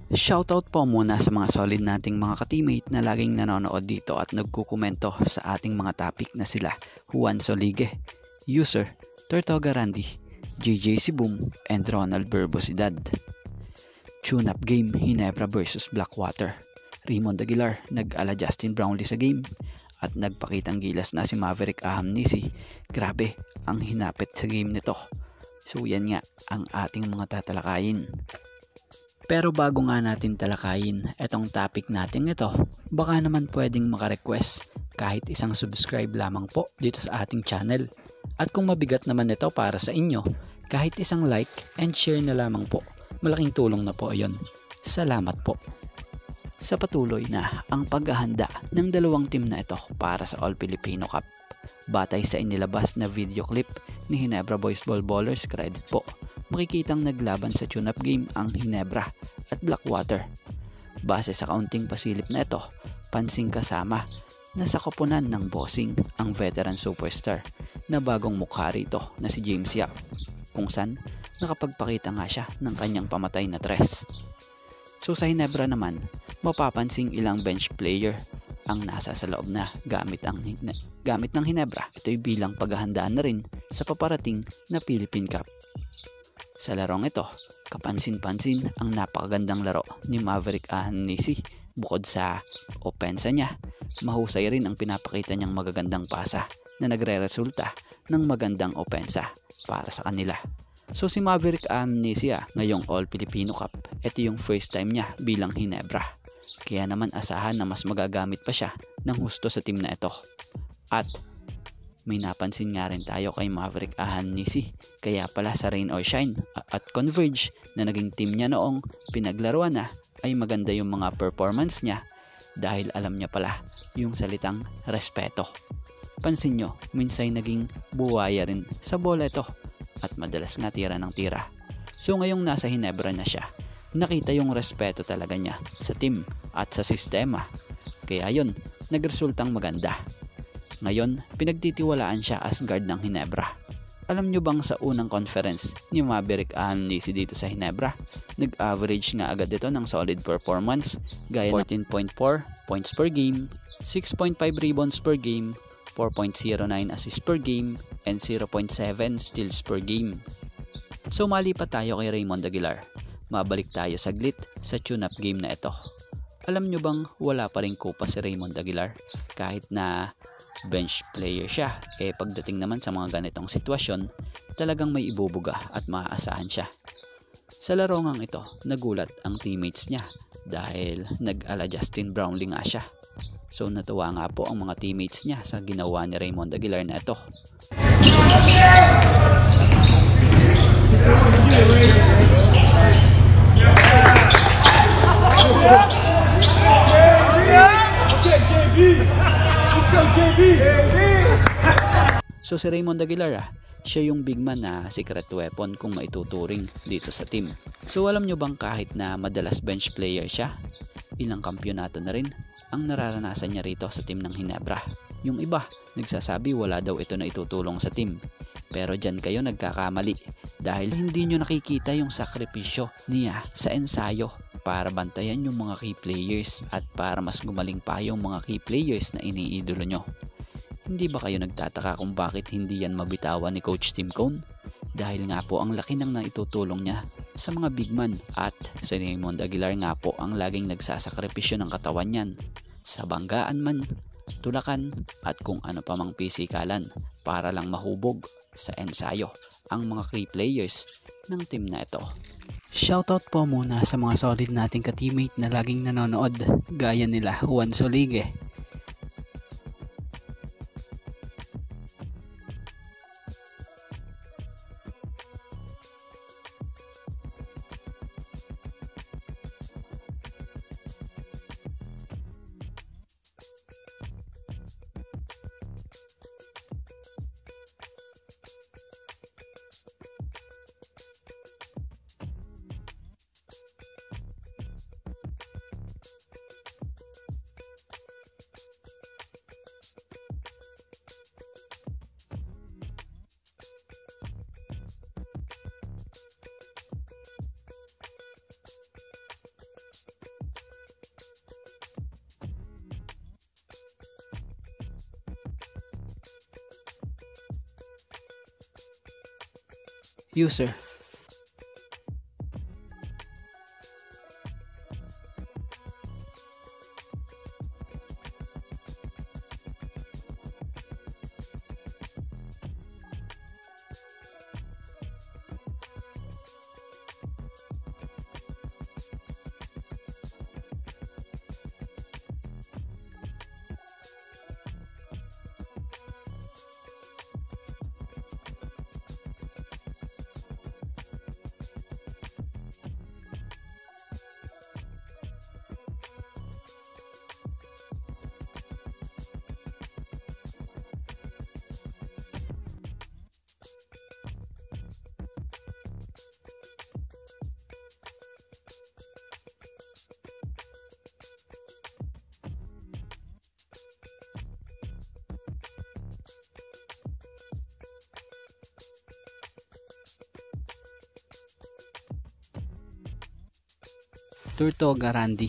Shoutout po muna sa mga solid nating mga ka-teammate na laging nanonood dito at nagkukomento sa ating mga topic na sila Juan Solige, User, Tortoga Randy, JJ Sibum, and Ronald Burbosidad. Tune-up game Ginebra vs Blackwater. Raymond Aguilar nag-ala Justin Brownlee sa game at nagpakitang gilas na si Maverick Ahamnisi. Grabe ang hinapit sa game nito. So yan nga ang ating mga tatalakayin. Pero bago nga natin talakayin etong topic natin ito, baka naman pwedeng maka-request kahit isang subscribe lamang po dito sa ating channel. At kung mabigat naman ito para sa inyo, kahit isang like and share na lamang po, malaking tulong na po yon. Salamat po. Sa patuloy na ang paghahanda ng dalawang team na ito para sa All Filipino Cup, batay sa inilabas na video clip ni Ginebra Boys Ballballers credit po, makikitang naglaban sa tune-up game ang Ginebra at Blackwater. Base sa kaunting pasilip na ito, pansing kasama na sa koponan ng bossing ang veteran superstar na bagong mukha rito na si James Yap, kung saan nakapagpakita nga siya ng kanyang pamatay na tres. So sa Ginebra naman, mapapansing ilang bench player ang nasa sa loob na gamit ng Ginebra. Ito'y bilang paghahandaan na rin sa paparating na Philippine Cup. Sa larong ito, kapansin-pansin ang napakagandang laro ni Maverick Ahamnisi. Bukod sa opensa niya, mahusay rin ang pinapakita niyang magagandang pasa na nagre-resulta ng magandang opensa para sa kanila. So si Maverick Ahamnisi ngayong All Filipino Cup, ito yung first time niya bilang Ginebra. Kaya naman asahan na mas magagamit pa siya ng husto sa team na ito. At may napansin nga rin tayo kay Maverick Ahamnisi, kaya pala sa Rain or Shine at Converge na naging team niya noong pinaglaruan na ay maganda yung mga performance niya dahil alam niya pala yung salitang respeto. Pansin nyo, minsay naging buwaya rin sa bola ito at madalas nga tira ng tira. So ngayong nasa Ginebra na siya, nakita yung respeto talaga niya sa team at sa sistema. Kaya yun, nagresultang maganda. Ngayon, pinagtitiwalaan siya as guard ng Ginebra. Alam nyo bang sa unang conference ni Maverick Ahamnisi dito sa Ginebra, nag-average nga agad ito ng solid performance gaya ng 14.4 points per game, 6.5 rebounds per game, 4.09 assists per game, and 0.7 steals per game. So malipat tayo kay Raymond Aguilar. Mabalik tayo saglit sa tune-up game na ito. Alam nyo bang wala pa rin kupa si Raymond Aguilar kahit na bench player siya? Pagdating naman sa mga ganitong sitwasyon, talagang may ibubuga at maaasahan siya. Sa laro ngang ito, nagulat ang teammates niya dahil nag-ala Justin Brownlee nga siya. So natuwa nga po ang mga teammates niya sa ginawa ni Raymond Aguilar na ito. So si Raymond Aguilar siya yung big man na secret weapon kung maituturing dito sa team. So alam nyo bang kahit na madalas bench player siya, ilang kampyonato na rin ang nararanasan niya rito sa team ng Ginebra. Yung iba, nagsasabi wala daw ito na itutulong sa team. Pero dyan kayo nagkakamali dahil hindi nyo nakikita yung sakripisyo niya sa ensayo para bantayan yung mga key players at para mas gumaling pa yung mga key players na iniidolo nyo. Hindi ba kayo nagtataka kung bakit hindi yan mabitawan ni Coach Tim Cone? Dahil nga po ang laki ng naitutulong niya sa mga big man at si Raymond Aguilar nga po ang laging nagsasakripisyo ng katawan niyan sa banggaan man, tulakan at kung ano pa mang pisikalan para lang mahubog sa ensayo ang mga key players ng team na ito. Shoutout po muna sa mga solid nating ka-teammate na laging nanonood gaya nila Juan Solige, User. Tortogarandi.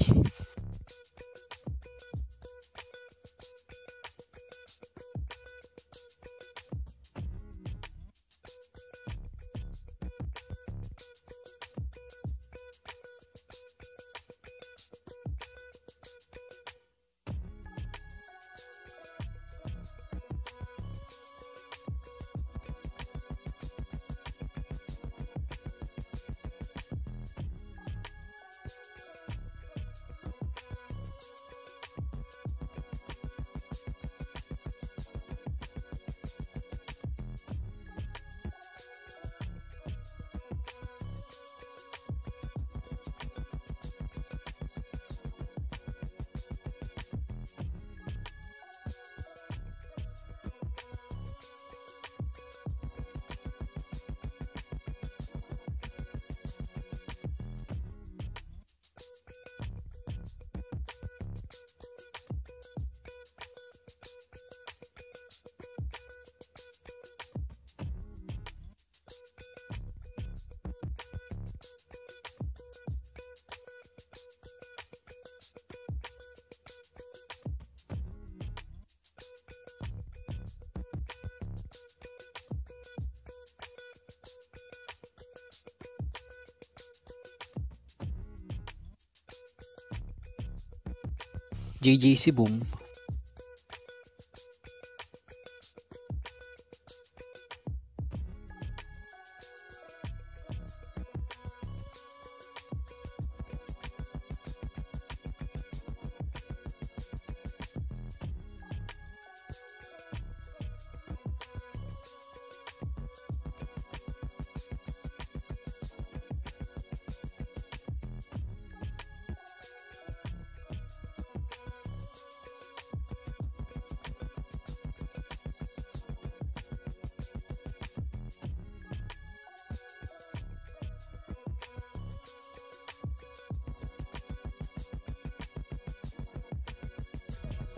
JJC Boom.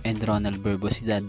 And Ronald Verbosidad.